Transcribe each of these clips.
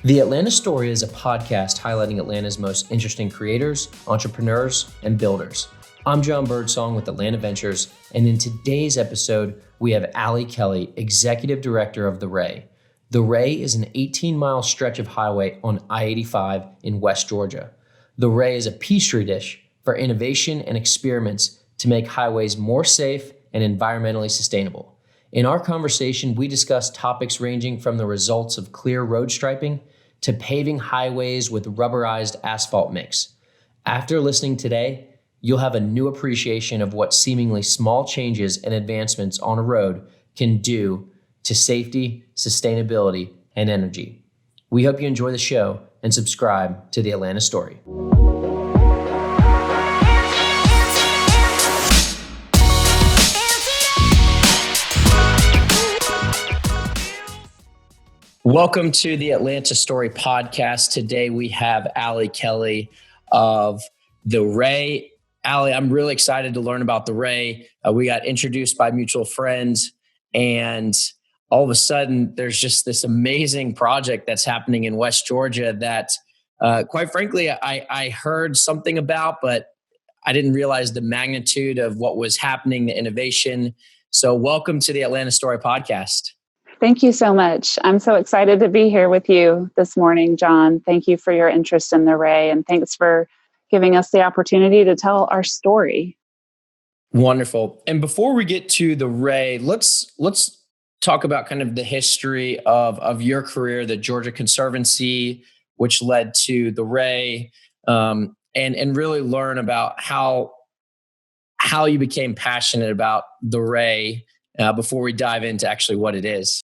The Atlanta Story is a podcast highlighting Atlanta's most interesting creators, entrepreneurs, and builders. I'm Jon Birdsong with Atlanta Ventures, and in today's episode, we have Allie Kelly, Executive Director of The Ray. The Ray is an 18-mile stretch of highway on I-85 in West Georgia. The Ray is a peachtree dish for innovation and experiments to make highways more safe and environmentally sustainable. In our conversation, we discuss topics ranging from the results of clear road striping to paving highways with rubberized asphalt mix. After listening today, you'll have a new appreciation of what seemingly small changes and advancements on a road can do to safety, sustainability, and energy. We hope you enjoy the show and subscribe to the Atlanta Story. Welcome to the Atlanta Story podcast. Today we have Allie Kelly of The Ray. Allie, I'm really excited to learn about The Ray. We got introduced by mutual friends, and all of a sudden there's just this amazing project that's happening in West Georgia that, quite frankly, I heard something about, but I didn't realize the magnitude of what was happening, the innovation. So welcome to the Atlanta Story podcast. Thank you so much. I'm so excited to be here with you this morning, Jon. Thank you for your interest in The Ray, and thanks for giving us the opportunity to tell our story. Wonderful. And before we get to The Ray, let's talk about kind of the history of your career, the Georgia Conservancy, which led to The Ray, and really learn about how you became passionate about The Ray before we dive into actually what it is.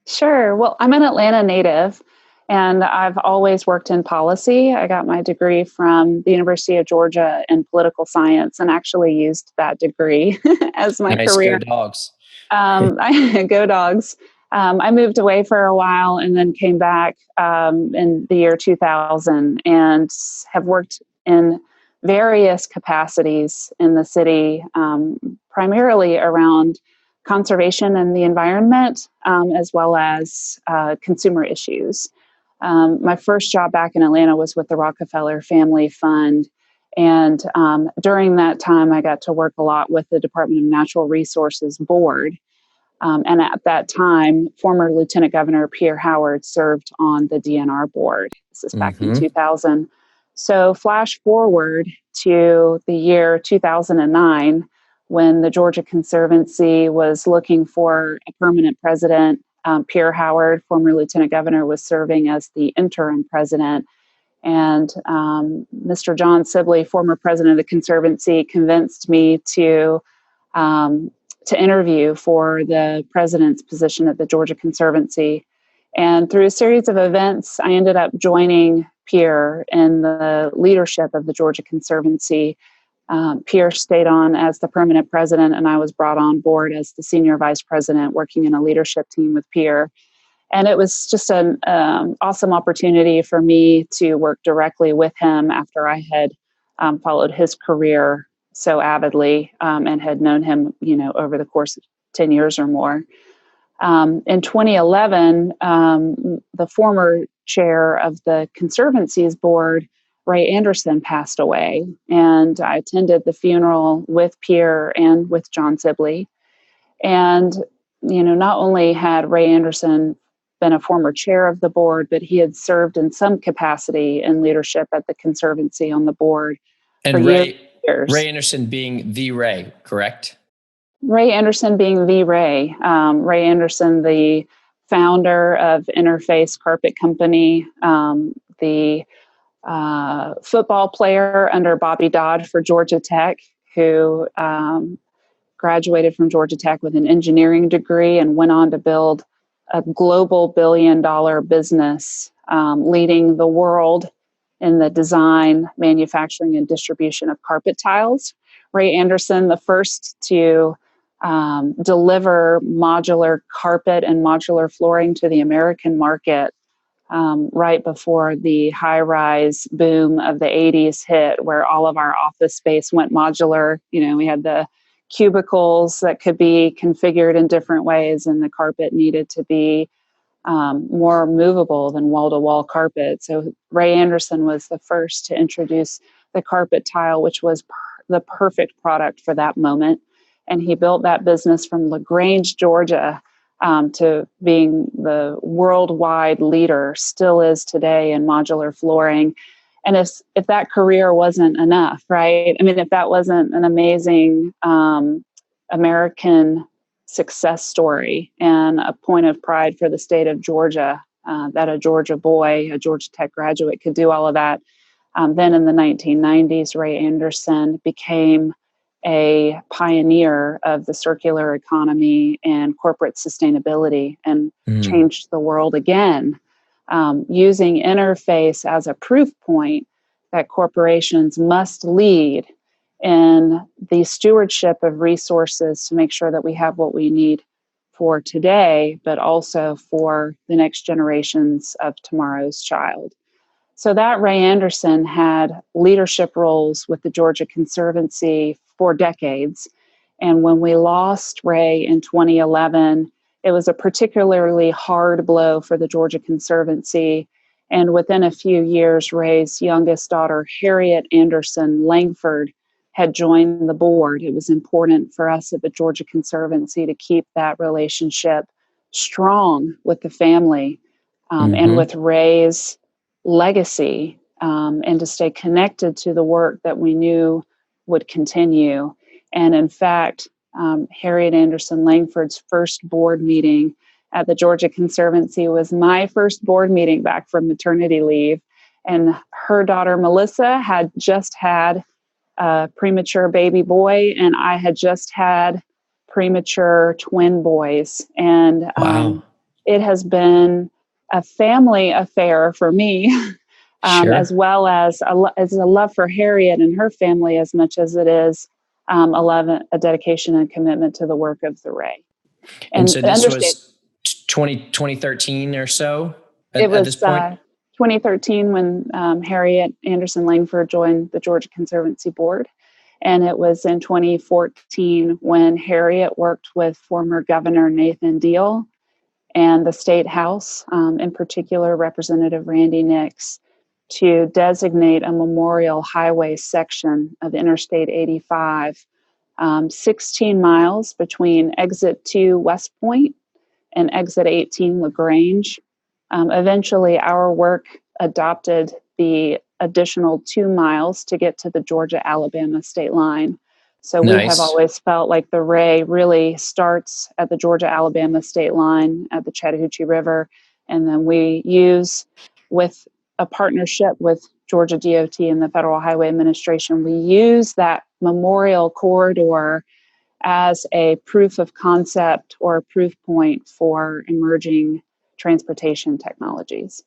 Sure. Well, I'm an Atlanta native, and I've always worked in policy. I got my degree from the University of Georgia in political science and actually used that degree as my career. Go Dogs. Go Dogs. I moved away for a while and then came back in the year 2000 and have worked in various capacities in the city, primarily around conservation and the environment, as well as consumer issues. My first job back in Atlanta was with the Rockefeller Family Fund. And during that time, I got to work a lot with the Department of Natural Resources Board. And at that time, former Lieutenant Governor Pierre Howard served on the DNR board. This is back in 2000. So flash forward to the year 2009, when the Georgia Conservancy was looking for a permanent president. Pierre Howard, former lieutenant governor, was serving as the interim president. And Mr. John Sibley, former president of the Conservancy, convinced me to interview for the president's position at the Georgia Conservancy. And through a series of events, I ended up joining Pierre in the leadership of the Georgia Conservancy. Pierre stayed on as the permanent president, and I was brought on board as the senior vice president, working in a leadership team with Pierre. And it was just an awesome opportunity for me to work directly with him after I had followed his career so avidly and had known him, over the course of 10 years or more. In 2011, the former chair of the Conservancy's board, Ray Anderson, passed away, and I attended the funeral with Pierre and with John Sibley. And, not only had Ray Anderson been a former chair of the board, but he had served in some capacity in leadership at the Conservancy on the board and for years. Ray Anderson being the Ray, correct? Ray Anderson being the Ray. Ray Anderson, the founder of Interface Carpet Company, the football player under Bobby Dodd for Georgia Tech, who graduated from Georgia Tech with an engineering degree and went on to build a global billion-dollar business, leading the world in the design, manufacturing, and distribution of carpet tiles. Ray Anderson, the first to deliver modular carpet and modular flooring to the American market, right before the high-rise boom of the 80s hit, where all of our office space went modular. We had the cubicles that could be configured in different ways, and the carpet needed to be more movable than wall-to-wall carpet. So Ray Anderson was the first to introduce the carpet tile, which was the perfect product for that moment. And he built that business from LaGrange, Georgia, to being the worldwide leader, still is today, in modular flooring. And if that career wasn't enough, right? I mean, if that wasn't an amazing American success story and a point of pride for the state of Georgia, that a Georgia boy, a Georgia Tech graduate, could do all of that. Then in the 1990s, Ray Anderson became a pioneer of the circular economy and corporate sustainability and changed the world again, using interface as a proof point that corporations must lead in the stewardship of resources to make sure that we have what we need for today, but also for the next generations of tomorrow's child. So that Ray Anderson had leadership roles with the Georgia Conservancy for decades. And when we lost Ray in 2011, it was a particularly hard blow for the Georgia Conservancy. And within a few years, Ray's youngest daughter, Harriet Anderson Langford, had joined the board. It was important for us at the Georgia Conservancy to keep that relationship strong with the family and with Ray's legacy, and to stay connected to the work that we knew would continue. And in fact, Harriet Anderson Langford's first board meeting at the Georgia Conservancy was my first board meeting back from maternity leave. And her daughter, Melissa, had just had a premature baby boy, and I had just had premature twin boys. And it has been a family affair for me, as well as a love for Harriet and her family, as much as it is a dedication and commitment to the work of the Ray. And so this was 2013 or so at this point? 2013 when Harriet Anderson Langford joined the Georgia Conservancy Board. And it was in 2014 when Harriet worked with former Governor Nathan Deal and the State House, in particular Representative Randy Nix, to designate a memorial highway section of Interstate 85, 16 miles between Exit 2 West Point and Exit 18 LaGrange. Eventually, our work adopted the additional 2 miles to get to the Georgia-Alabama state line. So we have always felt like the Ray really starts at the Georgia-Alabama state line at the Chattahoochee River, and then we use, with a partnership with Georgia DOT and the Federal Highway Administration, we use that memorial corridor as a proof of concept or a proof point for emerging transportation technologies.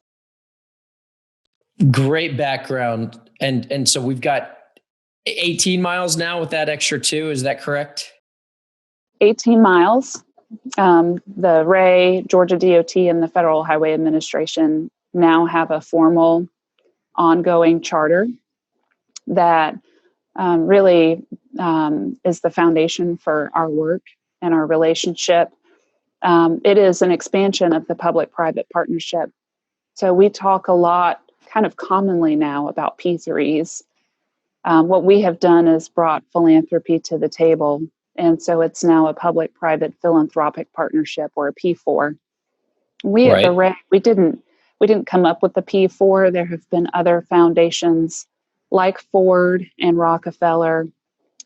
Great background. And so we've got 18 miles now with that extra 2, is that correct? 18 miles. The Ray, Georgia DOT, and the Federal Highway Administration now have a formal ongoing charter that really is the foundation for our work and our relationship. It is an expansion of the public-private partnership. So we talk a lot, kind of commonly now, about P3s. What we have done is brought philanthropy to the table. And so it's now a public-private philanthropic partnership, or a P4. We at the Ray, we didn't come up with the P4. There have been other foundations like Ford and Rockefeller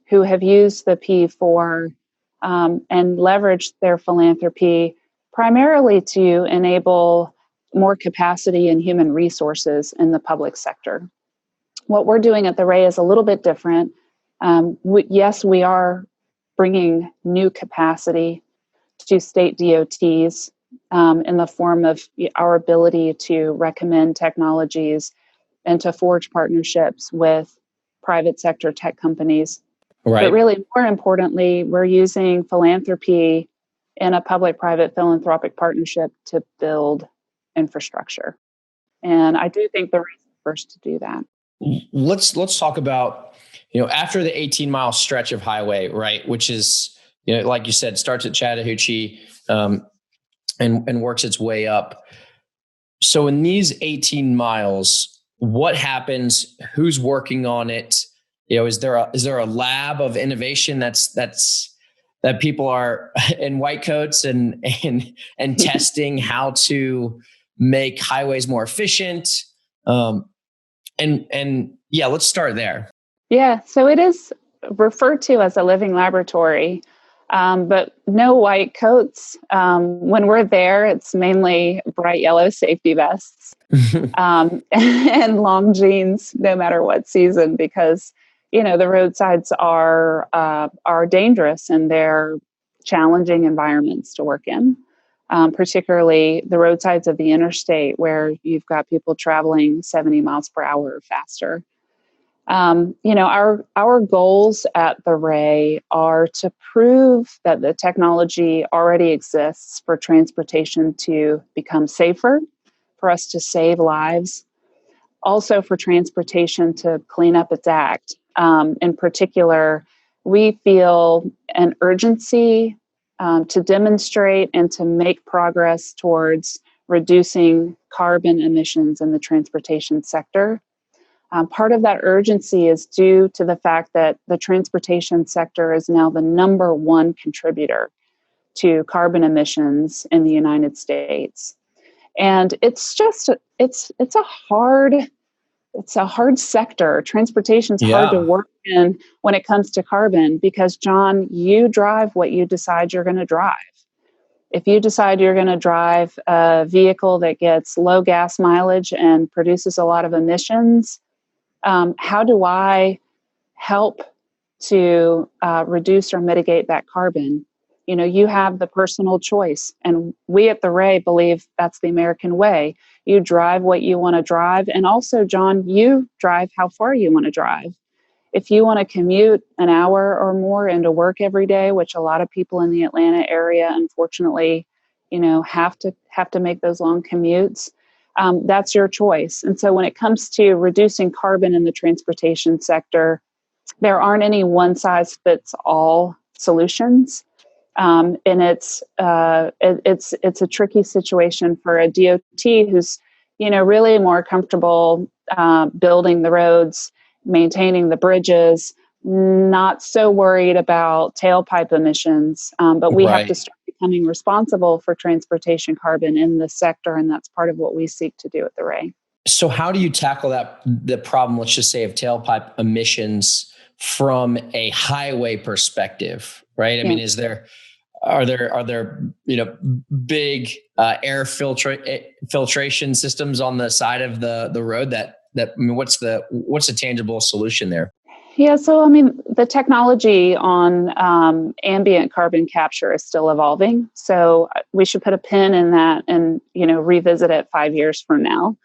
who have used the P4 and leveraged their philanthropy primarily to enable more capacity and human resources in the public sector. What we're doing at the Ray is a little bit different. Yes, we are bringing new capacity to state DOTs in the form of our ability to recommend technologies and to forge partnerships with private sector tech companies. But really, more importantly, we're using philanthropy in a public-private philanthropic partnership to build infrastructure. And I do think the Ray is the first to do that. Let's talk about, after the 18-mile stretch of highway, right, which is, like you said, starts at Chattahoochee, and works its way up. So in these 18 miles, what happens? Who's working on it? Is there a lab of innovation that people are in white coats and testing how to make highways more efficient? And yeah, let's start there. Yeah, so it is referred to as a living laboratory, but no white coats. When we're there, it's mainly bright yellow safety vests and long jeans, no matter what season, because the roadsides are dangerous and they're challenging environments to work in. Particularly the roadsides of the interstate, where you've got people traveling 70 miles per hour or faster. Our goals at the Ray are to prove that the technology already exists for transportation to become safer, for us to save lives, also for transportation to clean up its act. In particular, we feel an urgency to demonstrate and to make progress towards reducing carbon emissions in the transportation sector. Part of that urgency is due to the fact that the transportation sector is now the number one contributor to carbon emissions in the United States. And it's a hard sector. Transportation's hard to Yeah. work in when it comes to carbon because, John, you drive what you decide you're going to drive. If you decide you're going to drive a vehicle that gets low gas mileage and produces a lot of emissions, how do I help to reduce or mitigate that carbon? You have the personal choice. And we at the Ray believe that's the American way. You drive what you want to drive. And also, John, you drive how far you want to drive. If you want to commute an hour or more into work every day, which a lot of people in the Atlanta area, unfortunately, have to make those long commutes, that's your choice. And so when it comes to reducing carbon in the transportation sector, there aren't any one size fits all solutions. And it's a tricky situation for a DOT who's, really more comfortable building the roads, maintaining the bridges, not so worried about tailpipe emissions. But we have to Right. start becoming responsible for transportation carbon in the sector, and that's part of what we seek to do at the Ray. So how do you tackle the problem, let's just say, of tailpipe emissions from a highway perspective, right? I mean, are there big filtration systems on the side of the road that I mean, what's the tangible solution there? Yeah, so I mean, the technology on ambient carbon capture is still evolving. So we should put a pin in that and revisit it 5 years from now.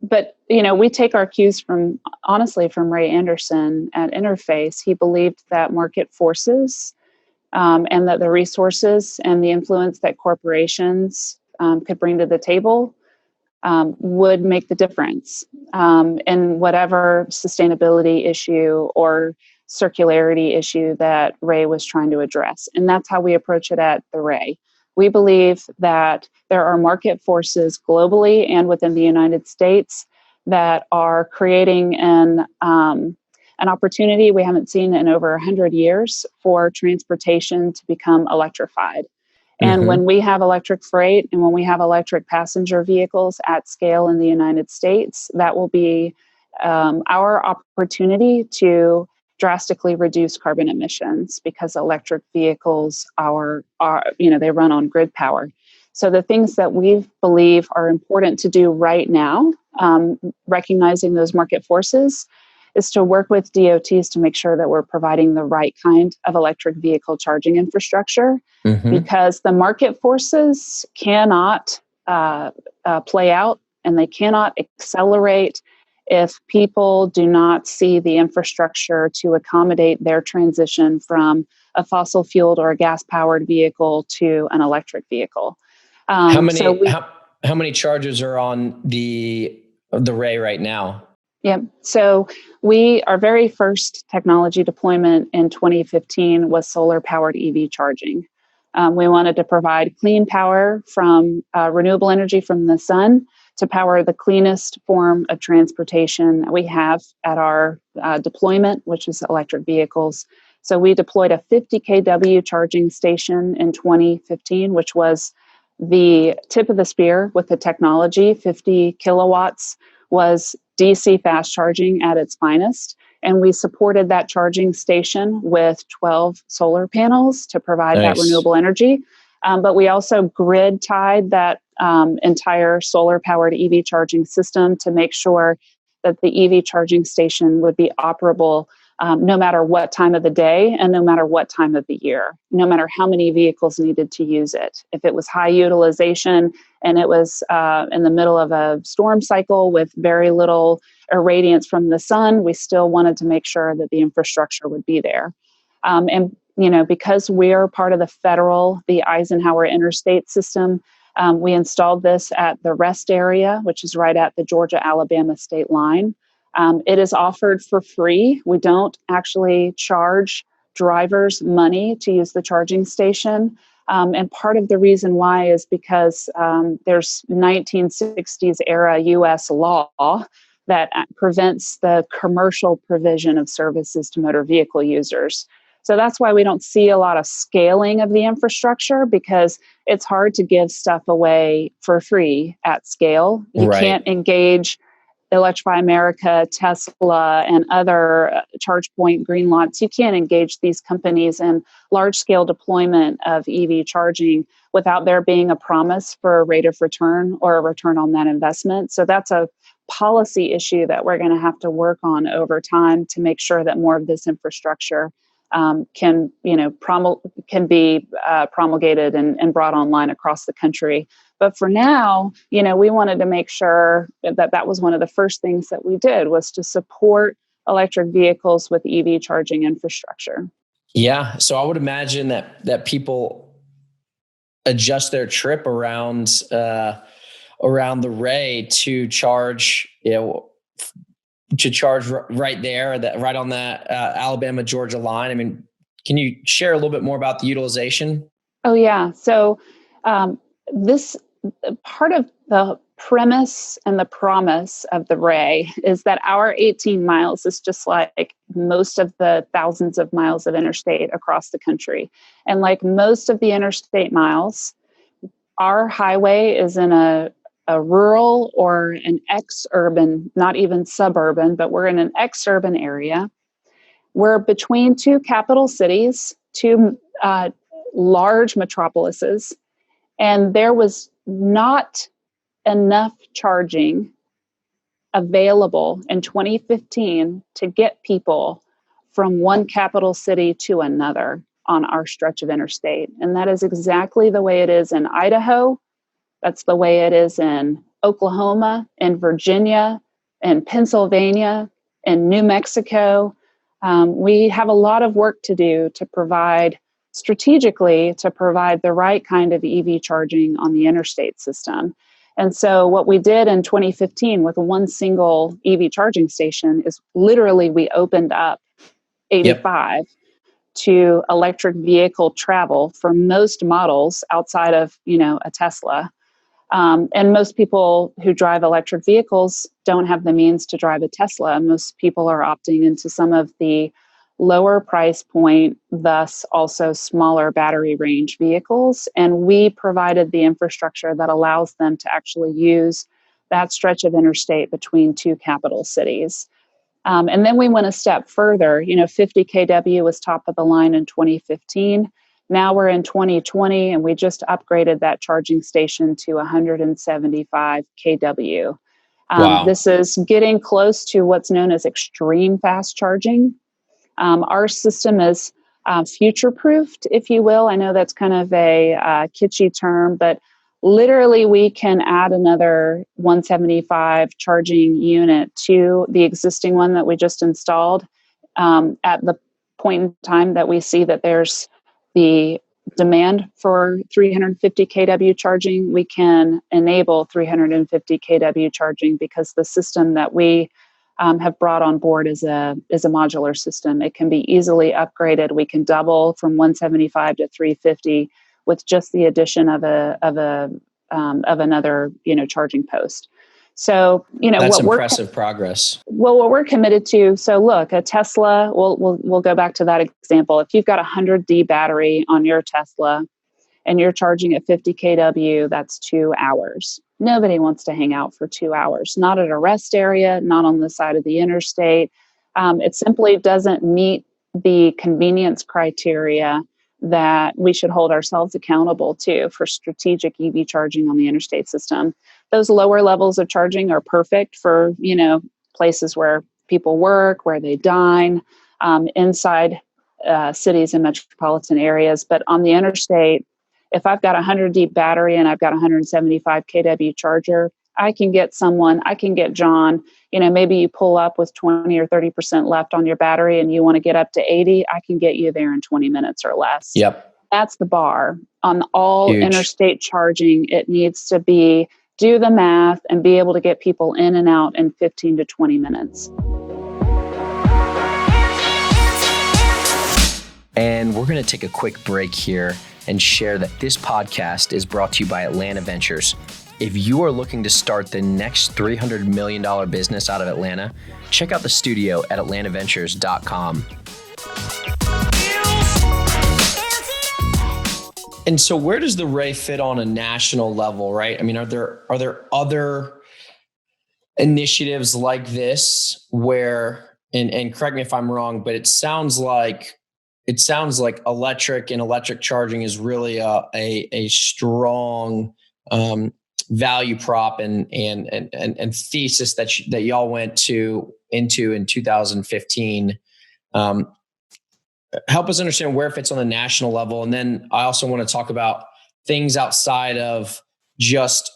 But we take our cues from Ray Anderson at Interface. He believed that market forces and that the resources and the influence that corporations could bring to the table would make the difference in whatever sustainability issue or circularity issue that Ray was trying to address. And that's how we approach it at the Ray. We believe that there are market forces globally and within the United States that are creating an opportunity we haven't seen in over 100 years for transportation to become electrified. And when we have electric freight and when we have electric passenger vehicles at scale in the United States, that will be our opportunity to drastically reduce carbon emissions because electric vehicles they run on grid power. So the things that we believe are important to do right now, recognizing those market forces, is to work with DOTs to make sure that we're providing the right kind of electric vehicle charging infrastructure, because the market forces cannot play out and they cannot accelerate if people do not see the infrastructure to accommodate their transition from a fossil fueled or a gas powered vehicle to an electric vehicle. How many chargers are on the Ray right now? Yeah. So our very first technology deployment in 2015 was solar powered EV charging. We wanted to provide clean power from renewable energy from the sun to power the cleanest form of transportation that we have at our deployment, which is electric vehicles. So we deployed a 50 kW charging station in 2015, which was the tip of the spear with the technology. 50 kilowatts was DC fast charging at its finest. And we supported that charging station with 12 solar panels to provide that renewable energy. But we also grid tied that entire solar powered EV charging system to make sure that the EV charging station would be operable no matter what time of the day and no matter what time of the year, no matter how many vehicles needed to use it. If it was high utilization and it was in the middle of a storm cycle with very little irradiance from the sun, we still wanted to make sure that the infrastructure would be there. And because we're part of the Eisenhower interstate system, we installed this at the rest area, which is right at the Georgia-Alabama state line. It is offered for free. We don't actually charge drivers money to use the charging station. And part of the reason why is because there's 1960s era US law that prevents the commercial provision of services to motor vehicle users. So that's why we don't see a lot of scaling of the infrastructure, because it's hard to give stuff away for free at scale. You can't engage Electrify America, Tesla, and other ChargePoint, Greenlots. You can't engage these companies in large-scale deployment of EV charging without there being a promise for a rate of return or a return on that investment. So that's a policy issue that we're going to have to work on over time to make sure that more of this infrastructure can be promulgated and brought online across the country. But for now, we wanted to make sure that was one of the first things that we did, was to support electric vehicles with EV charging infrastructure. Yeah. So I would imagine that people adjust their trip around the Ray to charge, right there, right on that Alabama Georgia line. I mean, can you share a little bit more about the utilization? Oh yeah. So this part of the premise and the promise of the Ray is that our 18 miles is just like most of the thousands of miles of interstate across the country. And like most of the interstate miles, our highway is in a rural or an ex-urban, not even suburban, but we're in an ex-urban area. We're between two capital cities, two large metropolises, and there was not enough charging available in 2015 to get people from one capital city to another on our stretch of interstate. And that is exactly the way it is in Idaho. That's the way it is in Oklahoma, in Virginia, in Pennsylvania, in New Mexico. We have a lot of work to do to provide the right kind of EV charging on the interstate system. And so what we did in 2015 with one single EV charging station is literally we opened up 85 to electric vehicle travel for most models outside of, a Tesla. And most people who drive electric vehicles don't have the means to drive a Tesla. Most people are opting into some of the lower price point, thus also smaller battery range vehicles. And we provided the infrastructure that allows them to actually use that stretch of interstate between two capital cities. And then we went a step further. 50 kW was top of the line in 2015. Now we're in 2020, and we just upgraded that charging station to 175 kW. Wow. This is getting close to what's known as extreme fast charging. Our system is future-proofed, if you will. I know that's kind of a kitschy term, but literally we can add another 175 charging unit to the existing one that we just installed at the point in time that we see that there's the demand for 350 kW charging. We can enable 350 kW charging because the system that we have brought on board is a modular system. It can be easily upgraded. We can double from 175 to 350 with just the addition of another, charging post. So, That's impressive progress. what we're committed to. So look, a Tesla, we'll go back to that example. If you've got a 100D battery on your Tesla and you're charging at 50 kW, that's 2 hours. Nobody wants to hang out for 2 hours, not at a rest area, not on the side of the interstate. It simply doesn't meet the convenience criteria that we should hold ourselves accountable to for strategic EV charging on the interstate system. Those lower levels of charging are perfect for, places where people work, where they dine, inside cities and metropolitan areas. But on the interstate, if I've got a 100D battery and I've got a 175 kW charger, I can get John, maybe you pull up with 20 or 30% left on your battery and you want to get up to 80, I can get you there in 20 minutes or less. Yep. That's the bar. On all Huge. Interstate charging, it needs to do the math and be able to get people in and out in 15 to 20 minutes. And we're going to take a quick break here and share that this podcast is brought to you by Atlanta Ventures. If you are looking to start the next $300 million business out of Atlanta, check out the studio at atlantaventures.com. And so where does the Ray fit on a national level, right? I mean, are there other initiatives like this where, and correct me if I'm wrong, but it sounds like electric charging is really a strong value prop and thesis that y'all went into in 2015. Help us understand where it fits on the national level, and then I also want to talk about things outside of just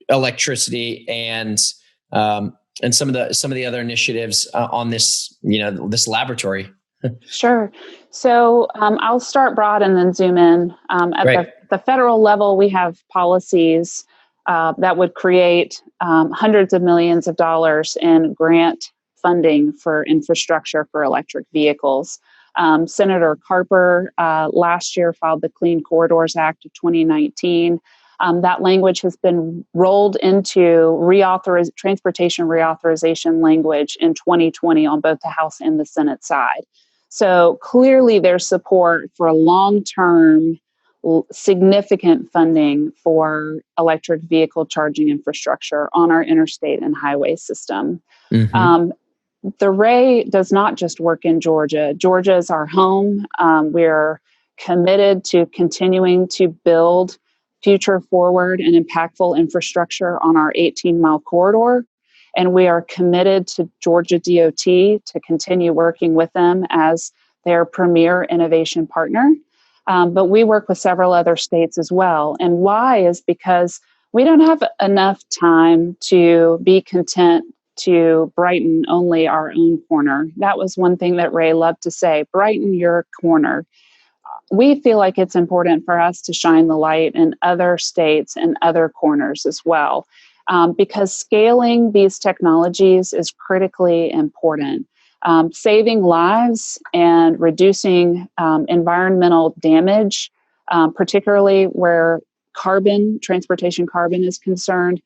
electricity and some of the other initiatives on this this laboratory. Sure. So I'll start broad and then zoom in. At the federal level, we have policies that would create hundreds of millions of dollars in grant funding for infrastructure for electric vehicles. Senator Carper last year filed the Clean Corridors Act of 2019. That language has been rolled into transportation reauthorization language in 2020 on both the House and the Senate side. So clearly there's support for long-term significant funding for electric vehicle charging infrastructure on our interstate and highway system. Mm-hmm. The Ray does not just work in Georgia. Georgia is our home. We're committed to continuing to build future forward and impactful infrastructure on our 18-mile corridor. And we are committed to Georgia DOT to continue working with them as their premier innovation partner. But we work with several other states as well. And why is because we don't have enough time to be content to brighten only our own corner. That was one thing that Ray loved to say, brighten your corner. We feel like it's important for us to shine the light in other states and other corners as well. Because scaling these technologies is critically important. Saving lives and reducing environmental damage, particularly where transportation carbon is concerned,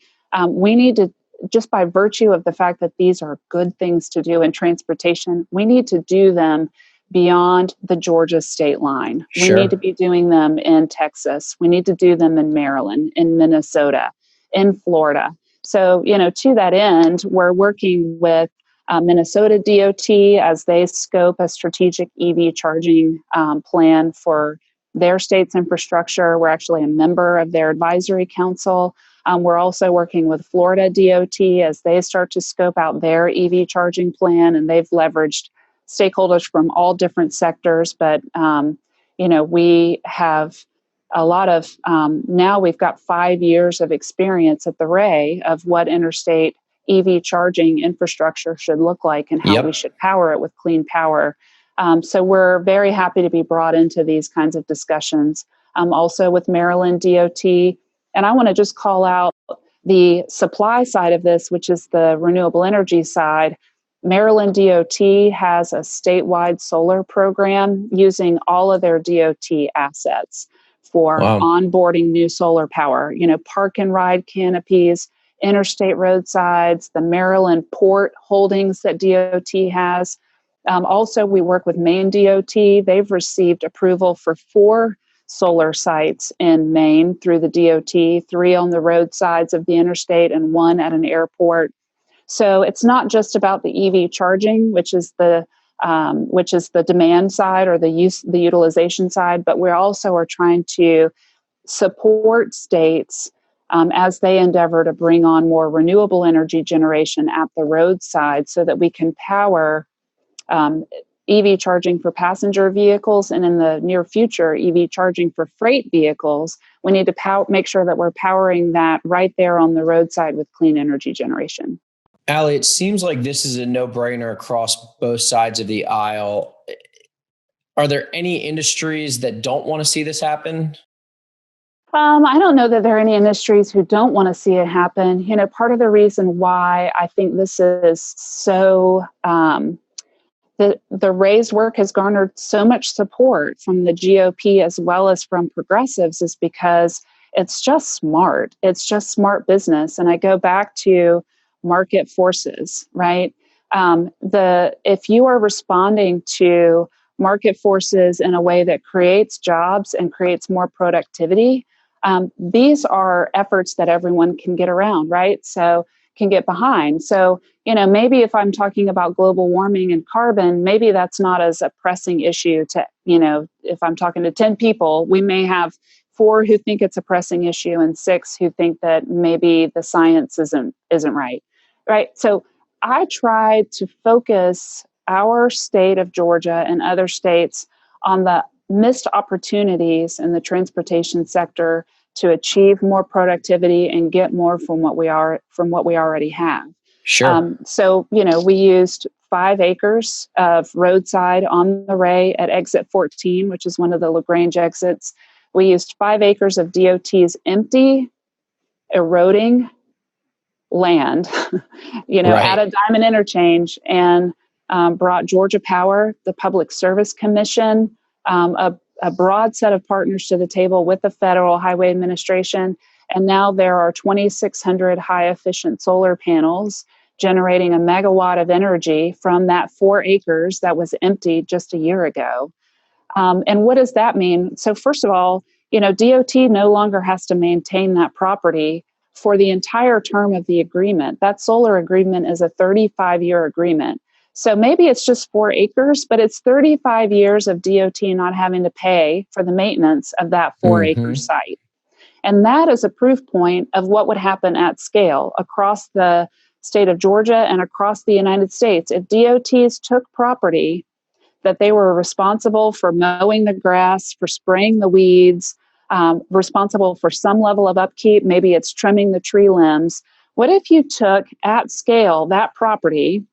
we need to, just by virtue of the fact that these are good things to do in transportation, we need to do them beyond the Georgia state line. Sure. We need to be doing them in Texas. We need to do them in Maryland, in Minnesota, in Florida. So, to that end, we're working with Minnesota DOT as they scope a strategic EV charging plan for their state's infrastructure. We're actually a member of their advisory council. We're also working with Florida DOT as they start to scope out their EV charging plan, and they've leveraged stakeholders from all different sectors. But, we have a lot of, now we've got 5 years of experience at the Ray of what interstate EV charging infrastructure should look like and how we should power it with clean power. So we're very happy to be brought into these kinds of discussions. Also with Maryland DOT. And I want to just call out the supply side of this, which is the renewable energy side. Maryland DOT has a statewide solar program using all of their DOT assets. for Wow. onboarding new solar power. Park and ride canopies, interstate roadsides, the Maryland port holdings that DOT has. Also, we work with Maine DOT. They've received approval for 4 solar sites in Maine through the DOT, 3 on the roadsides of the interstate and 1 at an airport. So it's not just about the EV charging, which is the demand side or the utilization side, but we also are trying to support states as they endeavor to bring on more renewable energy generation at the roadside so that we can power EV charging for passenger vehicles, and in the near future, EV charging for freight vehicles. We need to make sure that we're powering that right there on the roadside with clean energy generation. Allie, it seems like this is a no-brainer across both sides of the aisle. Are there any industries that don't want to see this happen? I don't know that there are any industries who don't want to see it happen. Part of the reason why I think this is so the raised work has garnered so much support from the GOP as well as from progressives is because it's just smart. It's just smart business. And I go back to market forces, right? If you are responding to market forces in a way that creates jobs and creates more productivity, these are efforts that everyone can get around, right? So can get behind. So, maybe if I'm talking about global warming and carbon, maybe that's not as a pressing issue to, if I'm talking to 10 people, we may have 4 who think it's a pressing issue and 6 who think that maybe the science isn't right. Right. So I try to focus our state of Georgia and other states on the missed opportunities in the transportation sector to achieve more productivity and get more from what we already have. Sure. We used 5 acres of roadside on the Ray at exit 14, which is one of the LaGrange exits. We used 5 acres of DOT's empty, eroding land, at a Diamond interchange, and brought Georgia Power, the Public Service Commission, a broad set of partners to the table with the Federal Highway Administration. And now there are 2,600 high efficient solar panels generating a megawatt of energy from that 4 acres that was empty just a year ago. And what does that mean? So first of all, DOT no longer has to maintain that property for the entire term of the agreement. That solar agreement is a 35-year agreement. So maybe it's just 4 acres, but it's 35 years of DOT not having to pay for the maintenance of that 4-acre site. And that is a proof point of what would happen at scale across the state of Georgia and across the United States. If DOTs took property that they were responsible for mowing the grass, for spraying the weeds, responsible for some level of upkeep, maybe it's trimming the tree limbs. What if you took at scale that property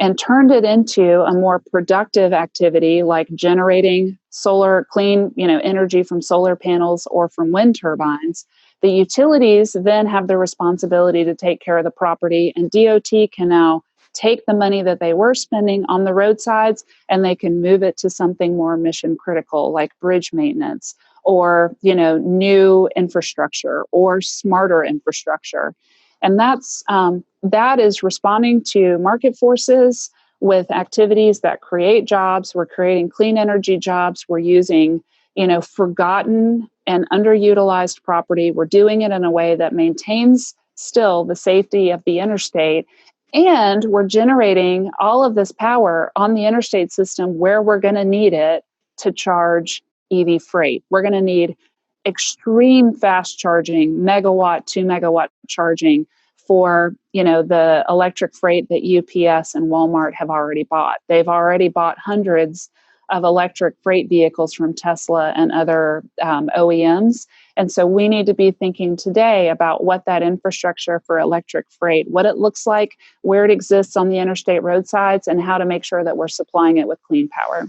and turned it into a more productive activity like generating solar, clean, energy from solar panels or from wind turbines? The utilities then have the responsibility to take care of the property, and DOT can now take the money that they were spending on the roadsides and they can move it to something more mission critical like bridge maintenance or new infrastructure or smarter infrastructure. And that is responding to market forces with activities that create jobs. We're creating clean energy jobs. We're using forgotten and underutilized property. We're doing it in a way that maintains still the safety of the interstate. And we're generating all of this power on the interstate system where we're going to need it to charge EV freight. We're going to need extreme fast charging, megawatt, 2 megawatt charging for, the electric freight that UPS and Walmart have already bought. They've already bought hundreds of electric freight vehicles from Tesla and other OEMs. And so we need to be thinking today about what that infrastructure for electric freight, what it looks like, where it exists on the interstate roadsides, and how to make sure that we're supplying it with clean power.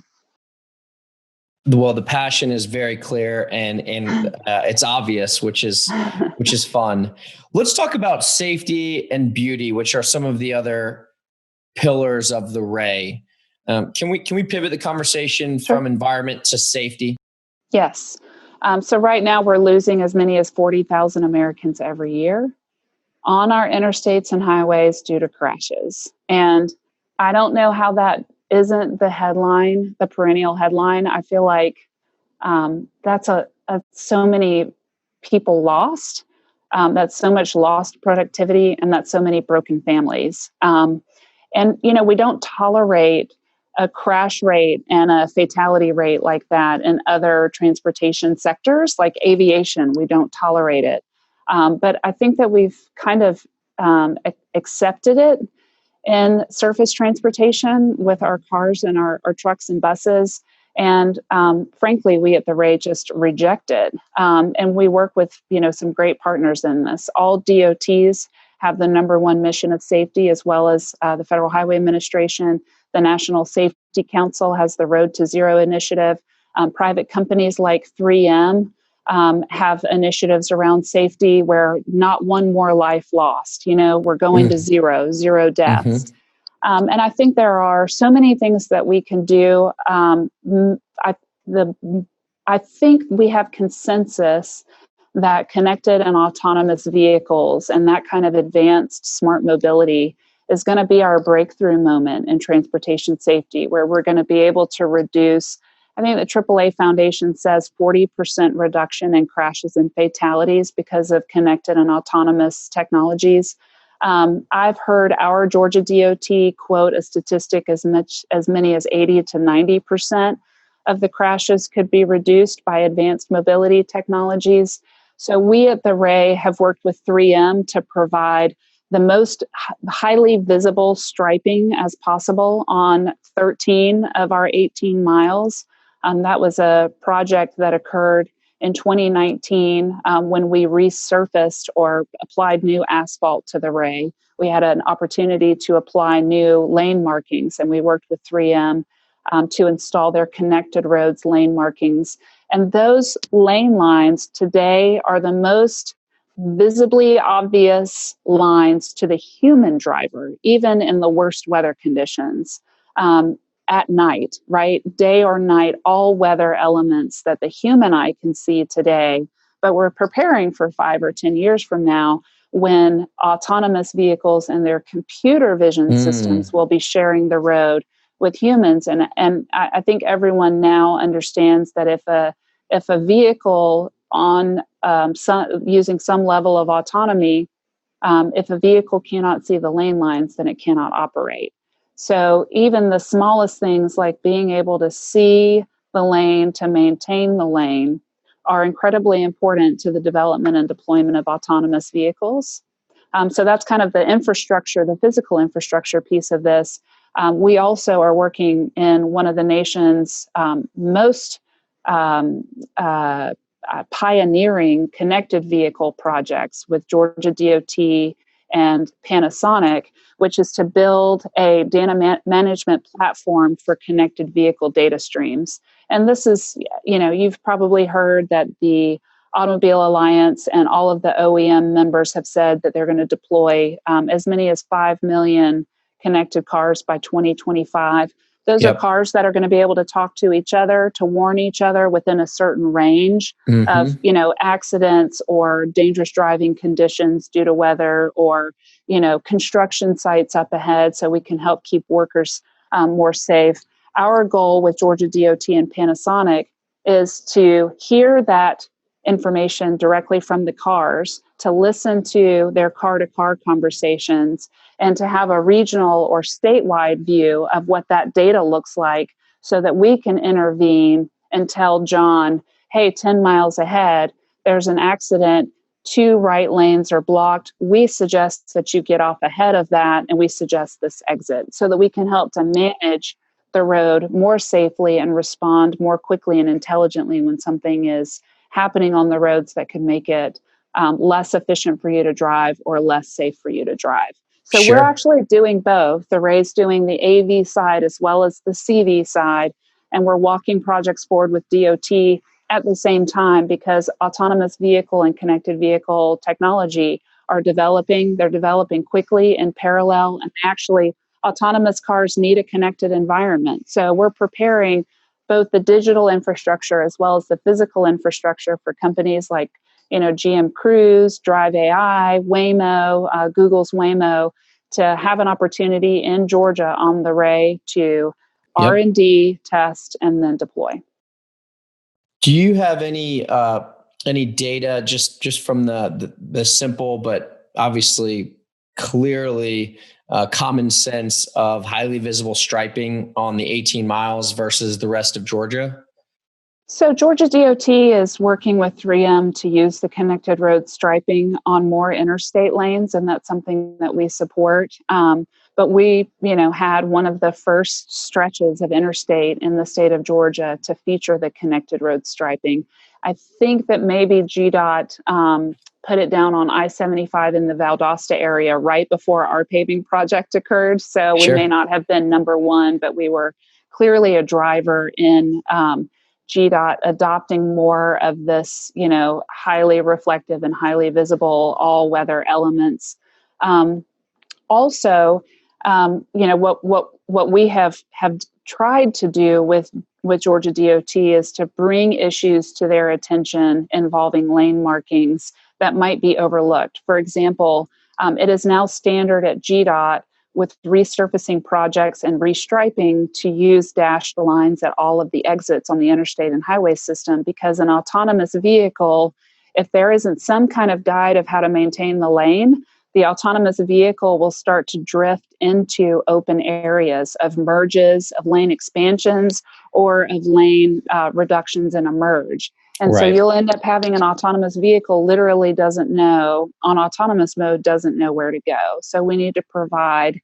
Well, the passion is very clear and it's obvious, which is fun. Let's talk about safety and beauty, which are some of the other pillars of the Ray. Can we pivot the conversation from environment to safety? Yes. So right now we're losing as many as 40,000 Americans every year on our interstates and highways due to crashes. And I don't know how that isn't the headline, the perennial headline. I feel like that's so many people lost. That's so much lost productivity, and that's so many broken families. And we don't tolerate a crash rate and a fatality rate like that in other transportation sectors, like aviation. We don't tolerate it. But I think that we've kind of accepted it in surface transportation with our cars and our trucks and buses. And frankly, we at the Ray just reject it. And we work with, some great partners in this. All DOTs have the number one mission of safety, as well as the Federal Highway Administration. The National Safety Council has the Road to Zero initiative. Private companies like 3M have initiatives around safety where not one more life lost. We're going to zero deaths. And I think there are so many things that we can do. I think we have consensus that connected and autonomous vehicles and that kind of advanced smart mobility is going to be our breakthrough moment in transportation safety, where we're going to be able to reduce. I think the AAA Foundation says 40% reduction in crashes and fatalities because of connected and autonomous technologies. I've heard our Georgia DOT quote a statistic as many as 80 to 90% of the crashes could be reduced by advanced mobility technologies. So we at the Ray have worked with 3M to provide the most highly visible striping as possible on 13 of our 18 miles. That was a project that occurred in 2019 when we resurfaced or applied new asphalt to the Ray. We had an opportunity to apply new lane markings, and we worked with 3M to install their connected roads lane markings. And those lane lines today are the most visibly obvious lines to the human driver, even in the worst weather conditions. At night, right? Day or night, all weather elements that the human eye can see today. But we're preparing for 5 or 10 years from now when autonomous vehicles and their computer vision systems will be sharing the road with humans. And I think everyone now understands that if a vehicle on using some level of autonomy, if a vehicle cannot see the lane lines, then it cannot operate. So even the smallest things like being able to see the lane to maintain the lane are incredibly important to the development and deployment of autonomous vehicles. So that's kind of the infrastructure, the physical infrastructure piece of this. We also are working in one of the nation's most pioneering connected vehicle projects with Georgia DOT and Panasonic, which is to build a data management platform for connected vehicle data streams. And this is, you've probably heard that the Automobile Alliance and all of the OEM members have said that they're going to deploy as many as 5 million connected cars by 2025. Those are cars that are going to be able to talk to each other, to warn each other within a certain range of, accidents or dangerous driving conditions due to weather or, construction sites up ahead, so we can help keep workers more safe. Our goal with Georgia DOT and Panasonic is to hear that information directly from the cars, to listen to their car-to-car conversations, and to have a regional or statewide view of what that data looks like so that we can intervene and tell John, hey, 10 miles ahead, there's an accident, 2 right lanes are blocked. We suggest that you get off ahead of that, and we suggest this exit so that we can help to manage the road more safely and respond more quickly and intelligently when something is happening on the roads that could make it less efficient for you to drive or less safe for you to drive. So we're actually doing both. The Ray's doing the AV side as well as the CV side, and we're walking projects forward with DOT at the same time because autonomous vehicle and connected vehicle technology are developing. They're developing quickly in parallel, and actually autonomous cars need a connected environment. So we're preparing both the digital infrastructure as well as the physical infrastructure for companies like, GM Cruise, Drive AI, Waymo, Google's Waymo, to have an opportunity in Georgia on the Ray to Yep. R&D, test, and then deploy. Do you have any data just from the simple but obviously clearly common sense of highly visible striping on the 18 miles versus the rest of Georgia? So Georgia DOT is working with 3M to use the connected road striping on more interstate lanes, and that's something that we support. But we, had one of the first stretches of interstate in the state of Georgia to feature the connected road striping. I think that maybe GDOT put it down on I-75 in the Valdosta area right before our paving project occurred. So we may not have been number one, but we were clearly a driver in GDOT adopting more of this, highly reflective and highly visible all-weather elements. Also, what we have tried to do with Georgia DOT is to bring issues to their attention involving lane markings that might be overlooked. For example, it is now standard at GDOT with resurfacing projects and restriping to use dashed lines at all of the exits on the interstate and highway system, because an autonomous vehicle, if there isn't some kind of guide of how to maintain the lane, the autonomous vehicle will start to drift into open areas of merges, of lane expansions, or of lane reductions in a merge. And so you'll end up having an autonomous vehicle literally on autonomous mode, doesn't know where to go. So we need to provide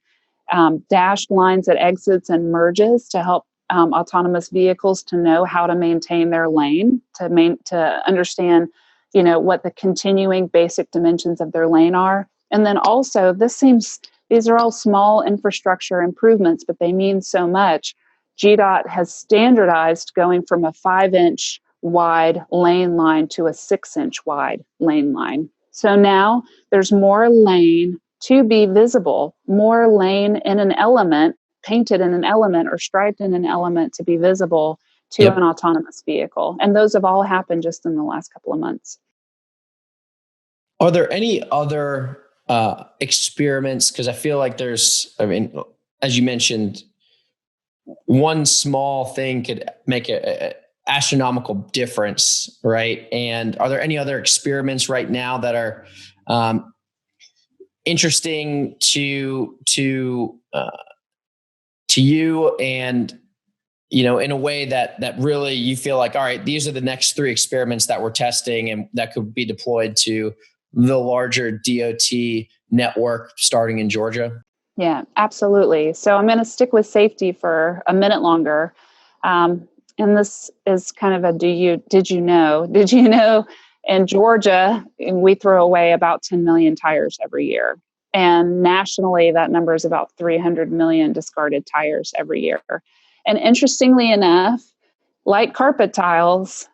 dashed lines at exits and merges to help autonomous vehicles to know how to maintain their lane, to understand, what the continuing basic dimensions of their lane are. And then also, these are all small infrastructure improvements, but they mean so much. GDOT has standardized going from a 5-inch wide lane line to a 6-inch wide lane line. So now there's more lane to be visible, more lane in an element, painted in an element or striped in an element to be visible to an autonomous vehicle. And those have all happened just in the last couple of months. Are there any other experiments? Because I feel like as you mentioned, one small thing could make an astronomical difference, right? And are there any other experiments right now that are interesting to you, and in a way that really you feel like, all right, these are the next 3 experiments that we're testing and that could be deployed to the larger DOT network starting in Georgia? Yeah, absolutely. So I'm going to stick with safety for a minute longer. And this is kind of a did you know in Georgia, we throw away about 10 million tires every year. And nationally, that number is about 300 million discarded tires every year. And interestingly enough, like carpet tiles,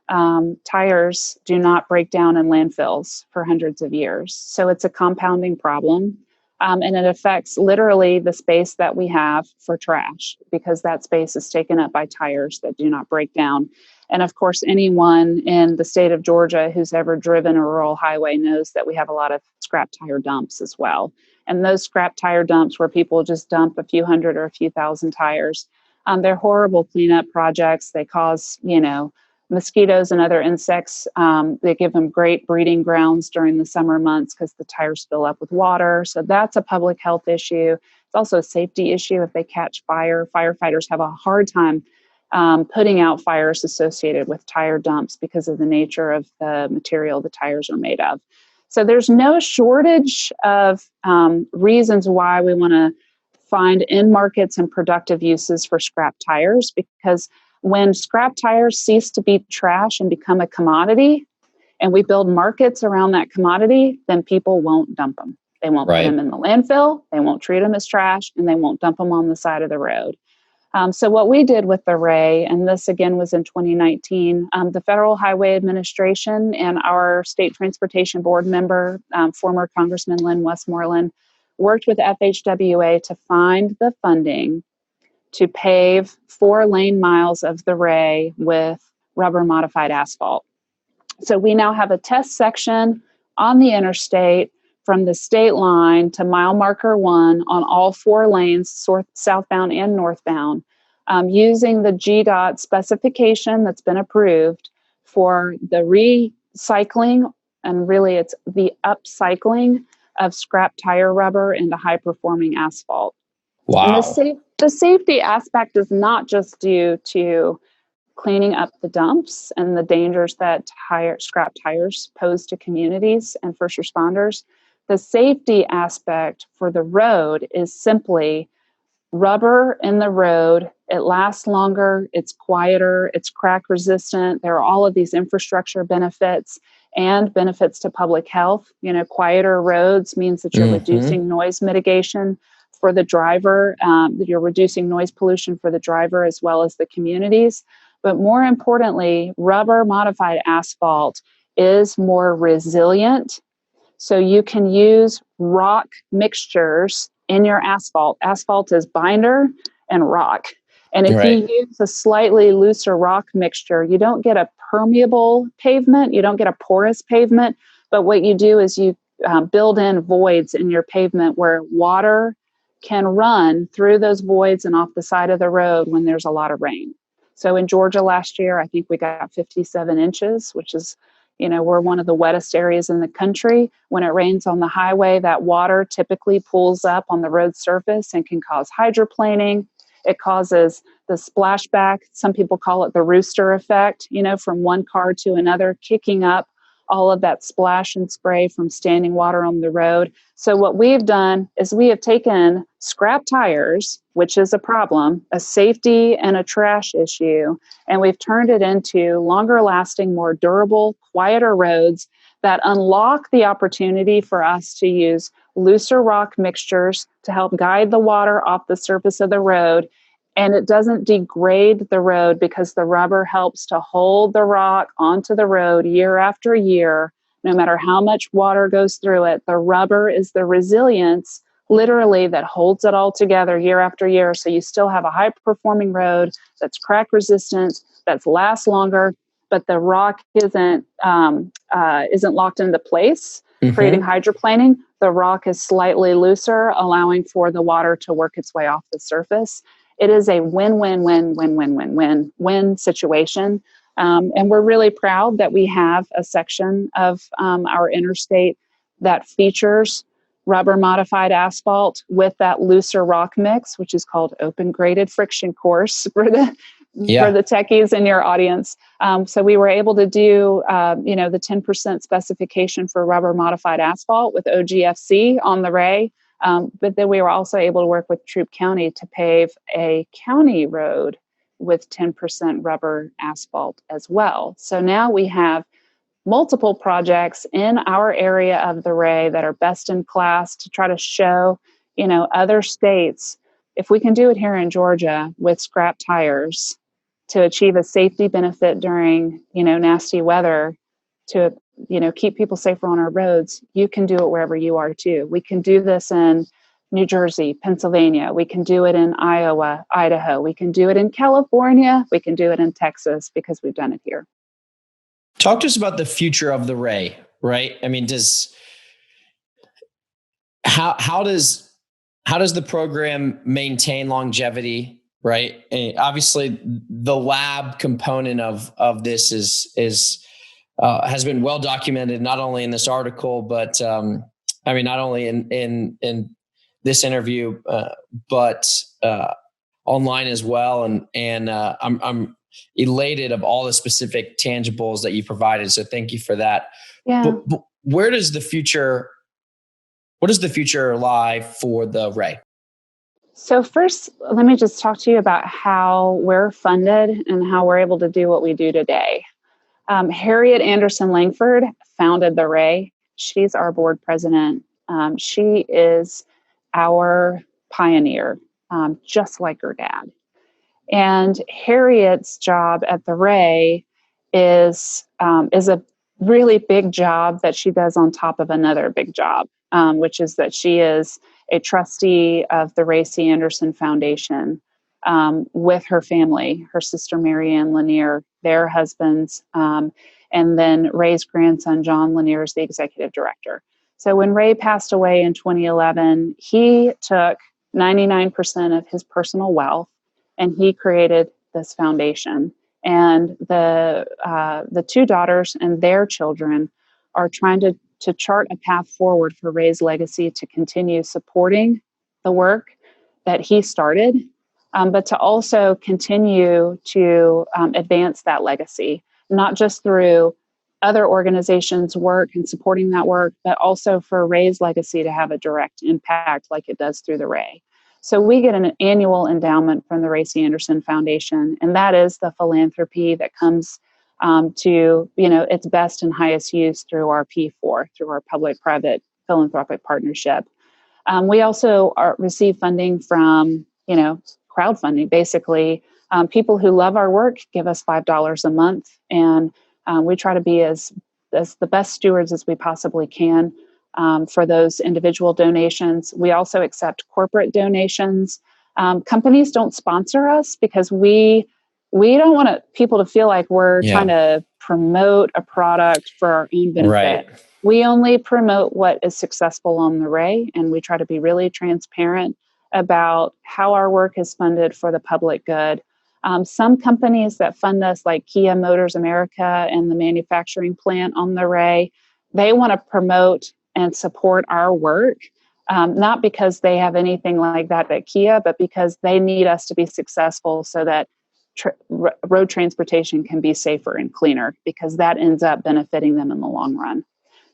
tires do not break down in landfills for hundreds of years. So it's a compounding problem. And it affects literally the space that we have for trash, because that space is taken up by tires that do not break down. And of course, anyone in the state of Georgia who's ever driven a rural highway knows that we have a lot of scrap tire dumps as well. And those scrap tire dumps where people just dump a few hundred or a few thousand tires, they're horrible cleanup projects. They cause, mosquitoes and other insects. They give them great breeding grounds during the summer months because the tires fill up with water. So that's a public health issue. It's also a safety issue if they catch fire. Firefighters have a hard time putting out fires associated with tire dumps because of the nature of the material the tires are made of. So there's no shortage of reasons why we want to find end markets and productive uses for scrap tires, because when scrap tires cease to be trash and become a commodity, and we build markets around that commodity, then people won't dump them. They won't put them in the landfill, they won't treat them as trash, and they won't dump them on the side of the road. So what we did with the Ray, and this again was in 2019, the Federal Highway Administration and our State Transportation Board member, former Congressman Lynn Westmoreland, worked with FHWA to find the funding to pave 4 lane miles of the Ray with rubber modified asphalt. So we now have a test section on the interstate from the state line to mile marker 1 on all 4 lanes, southbound and northbound, using the GDOT specification that's been approved for the recycling, and really it's the upcycling of scrap tire rubber into high-performing asphalt. Wow. And the safety aspect is not just due to cleaning up the dumps and the dangers that scrap tires pose to communities and first responders. The safety aspect for the road is simply rubber in the road. It lasts longer, it's quieter, it's crack resistant. There are all of these infrastructure benefits and benefits to public health. Quieter roads means that you're reducing noise mitigation for the driver, that you're reducing noise pollution for the driver as well as the communities. But more importantly, rubber modified asphalt is more resilient. So you can use rock mixtures in your asphalt. Asphalt is binder and rock. And if you use a slightly looser rock mixture, you don't get a permeable pavement, you don't get a porous pavement, but what you do is you build in voids in your pavement where water can run through those voids and off the side of the road when there's a lot of rain. So in Georgia last year, I think we got 57 inches, which is, we're one of the wettest areas in the country. When it rains on the highway, that water typically pools up on the road surface and can cause hydroplaning. It causes the splashback. Some people call it the rooster effect, from one car to another, kicking up all of that splash and spray from standing water on the road. So what we've done is we have taken scrap tires, which is a problem, a safety and a trash issue, and we've turned it into longer lasting, more durable, quieter roads that unlock the opportunity for us to use looser rock mixtures to help guide the water off the surface of the road. And it doesn't degrade the road because the rubber helps to hold the rock onto the road year after year. No matter how much water goes through it, the rubber is the resilience, literally, that holds it all together year after year. So you still have a high-performing road that's crack resistant, that lasts longer, but the rock isn't locked into place, creating hydroplaning. The rock is slightly looser, allowing for the water to work its way off the surface. It is a win-win-win-win-win-win-win situation. And we're really proud that we have a section of our interstate that features rubber modified asphalt with that looser rock mix, which is called open graded friction course for the techies in your audience. So we were able to do, the 10% specification for rubber modified asphalt with OGFC on the Ray. But then we were also able to work with Troup County to pave a county road with 10% rubber asphalt as well. So now we have multiple projects in our area of the Ray that are best in class to try to show, other states, if we can do it here in Georgia with scrap tires to achieve a safety benefit during, nasty weather to keep people safer on our roads, you can do it wherever you are too. We can do this in New Jersey, Pennsylvania. We can do it in Iowa, Idaho. We can do it in California. We can do it in Texas because we've done it here. Talk to us about the future of the Ray, right? I mean, how does the program maintain longevity, right? And obviously, the lab component of this has been well documented, not only in this article, but not only in this interview, but online as well. And I'm elated of all the specific tangibles that you provided. So thank you for that. Yeah. But what does the future lie for the Ray? So first, let me just talk to you about how we're funded and how we're able to do what we do today. Harriet Anderson Langford founded the Ray. She's our board president. She is our pioneer, just like her dad. And Harriet's job at the Ray is a really big job that she does on top of another big job, which is that she is a trustee of the Ray C. Anderson Foundation. with her family, her sister Marianne Lanier, their husbands, and then Ray's grandson, John Lanier, is the executive director. So when Ray passed away in 2011, he took 99% of his personal wealth and he created this foundation. And the two daughters and their children are trying to chart a path forward for Ray's legacy to continue supporting the work that he started, but to also continue to advance that legacy, not just through other organizations' work and supporting that work, but also for Ray's legacy to have a direct impact like it does through the Ray. So we get an annual endowment from the Ray C. Anderson Foundation, and that is the philanthropy that comes to its best and highest use through our P4, through our public-private philanthropic partnership. We also receive funding from crowdfunding. Basically, people who love our work give us $5 a month, and we try to be as the best stewards as we possibly can for those individual donations. We also accept corporate donations. Companies don't sponsor us because we don't want people to feel like we're trying to promote a product for our own benefit. Right. We only promote what is successful on the Ray, and we try to be really transparent about how our work is funded for the public good. Some companies that fund us, like Kia Motors America and the manufacturing plant on the Ray, they want to promote and support our work, not because they have anything like that at Kia, but because they need us to be successful so that road transportation can be safer and cleaner, because that ends up benefiting them in the long run.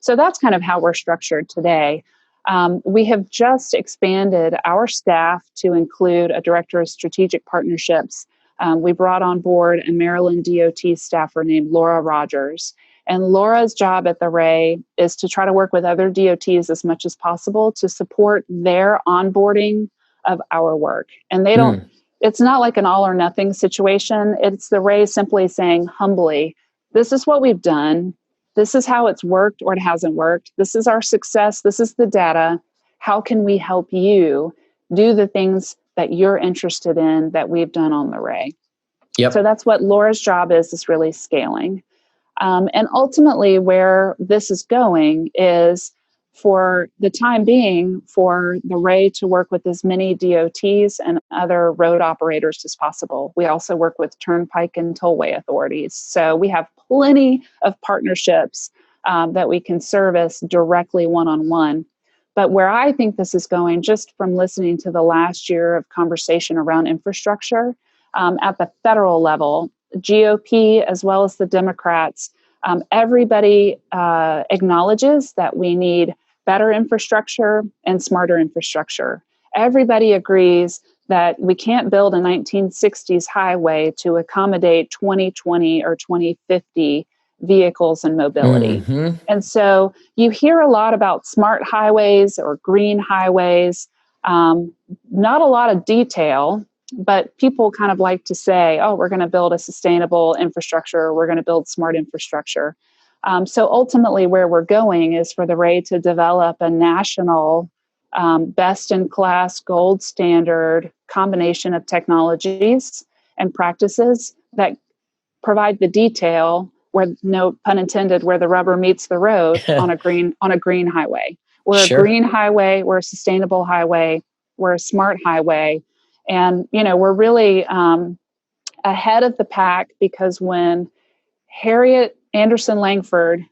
So that's kind of how we're structured today. We have just expanded our staff to include a director of strategic partnerships. We brought on board a Maryland DOT staffer named Laura Rogers. And Laura's job at the Ray is to try to work with other DOTs as much as possible to support their onboarding of our work. And they don't, it's not like an all or nothing situation. It's the Ray simply saying humbly, this is what we've done. This is how it's worked or it hasn't worked. This is our success. This is the data. How can we help you do the things that you're interested in that we've done on the Ray? Yep. So that's what Laura's job is really scaling. And ultimately where this is going is, for the time being, for the Ray to work with as many DOTs and other road operators as possible. We also work with turnpike and tollway authorities. So we have plenty of partnerships that we can service directly one-on-one. But where I think this is going, just from listening to the last year of conversation around infrastructure at the federal level, GOP as well as the Democrats, everybody acknowledges that we need better infrastructure and smarter infrastructure. Everybody agrees that we can't build a 1960s highway to accommodate 2020 or 2050 vehicles and mobility. Mm-hmm. And so you hear a lot about smart highways or green highways, not a lot of detail, but people kind of like to say, oh, we're going to build a sustainable infrastructure, we're going to build smart infrastructure. So ultimately where we're going is for the Ray to develop a national best-in-class gold standard combination of technologies and practices that provide the detail, where, no pun intended, where the rubber meets the road on a green highway. We're a green highway, we're a sustainable highway, we're a smart highway. And, we're really ahead of the pack, because when Harriet Anderson Langford,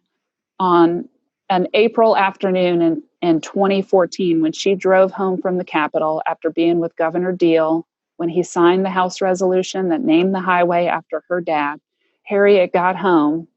on an April afternoon in 2014, when she drove home from the Capitol after being with Governor Deal, when he signed the House resolution that named the highway after her dad, Harriet got home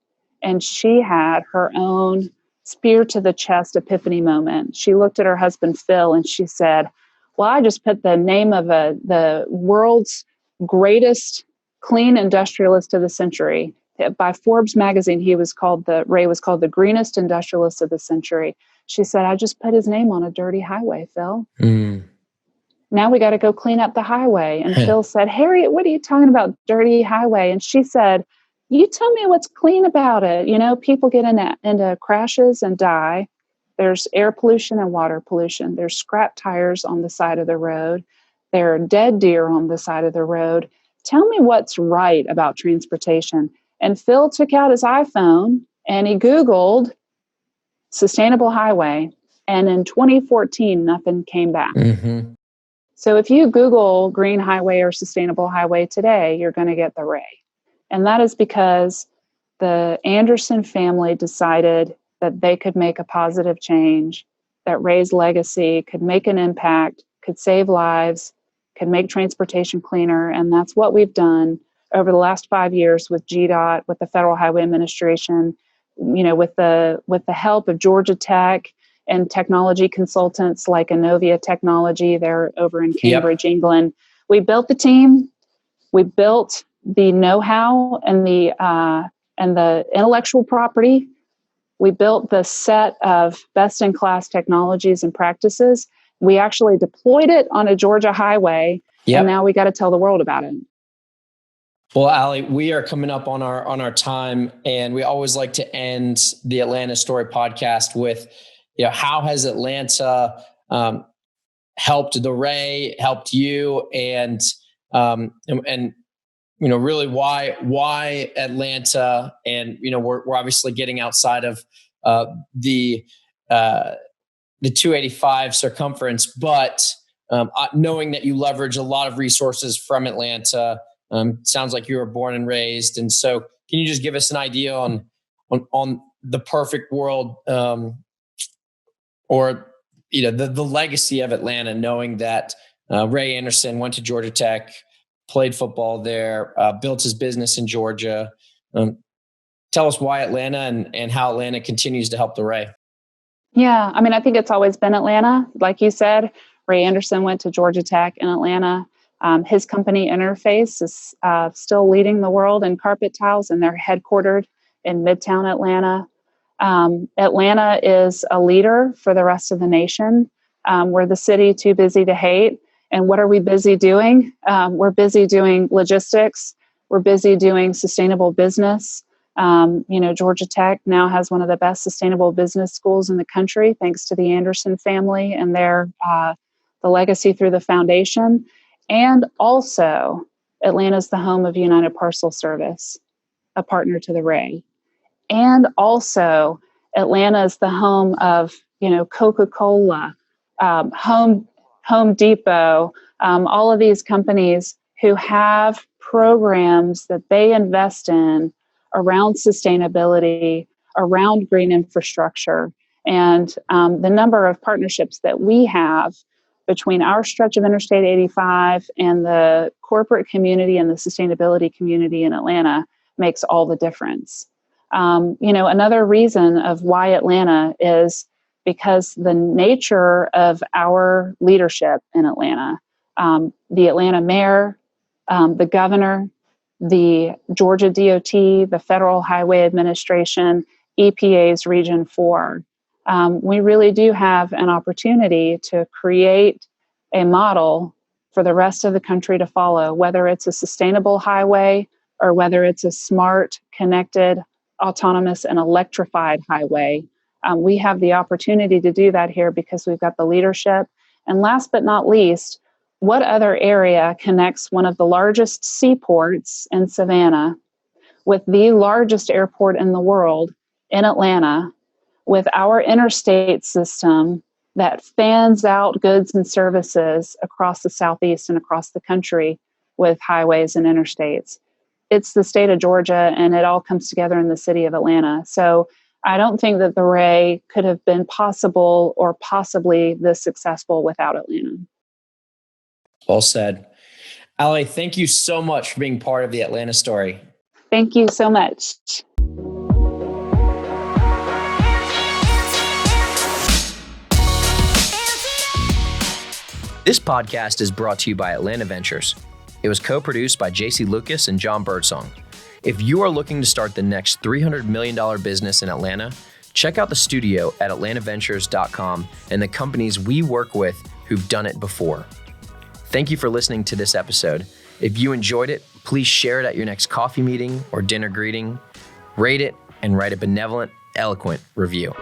and she had her own spear to the chest epiphany moment. She looked at her husband, Phil, and she said, well, I just put the name of the world's greatest clean industrialist of the century. By Forbes magazine, Ray was called the greenest industrialist of the century. She said, I just put his name on a dirty highway, Phil. Now we got to go clean up the highway. And Phil said, Harriet, what are you talking about, dirty highway? And she said, you tell me what's clean about it. People get into crashes and die. There's air pollution and water pollution. There's scrap tires on the side of the road. There are dead deer on the side of the road. Tell me what's right about transportation. And Phil took out his iPhone and he Googled sustainable highway. And in 2014, nothing came back. Mm-hmm. So if you Google green highway or sustainable highway today, you're going to get the Ray. And that is because the Anderson family decided that they could make a positive change, that Ray's legacy could make an impact, could save lives, could make transportation cleaner. And that's what we've done over the last 5 years with GDOT, with the Federal Highway Administration, with the help of Georgia Tech and technology consultants like Innovia Technology. They're over in Cambridge, England. We built the team. We built the know-how and the intellectual property. We built the set of best-in-class technologies and practices. We actually deployed it on a Georgia highway, and now we got to tell the world about it. Well, Allie, we are coming up on our time, and we always like to end the Atlanta Story podcast with, how has Atlanta helped the Ray, helped you, and really why Atlanta, and we're obviously getting outside of the 285 circumference, but knowing that you leverage a lot of resources from Atlanta. Sounds like you were born and raised, and so can you just give us an idea on the perfect world, or the legacy of Atlanta, knowing that Ray Anderson went to Georgia Tech, played football there, built his business in Georgia. Tell us why Atlanta and how Atlanta continues to help the Ray. Yeah, I think it's always been Atlanta. Like you said, Ray Anderson went to Georgia Tech in Atlanta. His company Interface is still leading the world in carpet tiles, and they're headquartered in Midtown Atlanta. Atlanta is a leader for the rest of the nation. We're the city too busy to hate. And what are we busy doing? We're busy doing logistics. We're busy doing sustainable business. Georgia Tech now has one of the best sustainable business schools in the country, thanks to the Anderson family and their the legacy through the foundation. And also, Atlanta is the home of United Parcel Service, a partner to the Ray. And also, Atlanta is the home of Coca-Cola, Home Depot, all of these companies who have programs that they invest in around sustainability, around green infrastructure, and the number of partnerships that we have between our stretch of Interstate 85 and the corporate community and the sustainability community in Atlanta makes all the difference. Another reason of why Atlanta is because the nature of our leadership in Atlanta, the Atlanta mayor, the governor, the Georgia DOT, the Federal Highway Administration, EPA's Region 4, we really do have an opportunity to create a model for the rest of the country to follow, whether it's a sustainable highway or whether it's a smart, connected, autonomous, and electrified highway. We have the opportunity to do that here because we've got the leadership. And last but not least, what other area connects one of the largest seaports in Savannah with the largest airport in the world in Atlanta, with our interstate system that fans out goods and services across the Southeast and across the country with highways and interstates? It's the state of Georgia, and it all comes together in the city of Atlanta. So I don't think that the Ray could have been possible or possibly this successful without Atlanta. Well said. Allie, thank you so much for being part of the Atlanta Story. Thank you so much. This podcast is brought to you by Atlanta Ventures. It was co-produced by JC Lucas and Jon Birdsong. If you are looking to start the next $300 million business in Atlanta, check out the studio at atlantaventures.com and the companies we work with who've done it before. Thank you for listening to this episode. If you enjoyed it, please share it at your next coffee meeting or dinner greeting, rate it, and write a benevolent, eloquent review.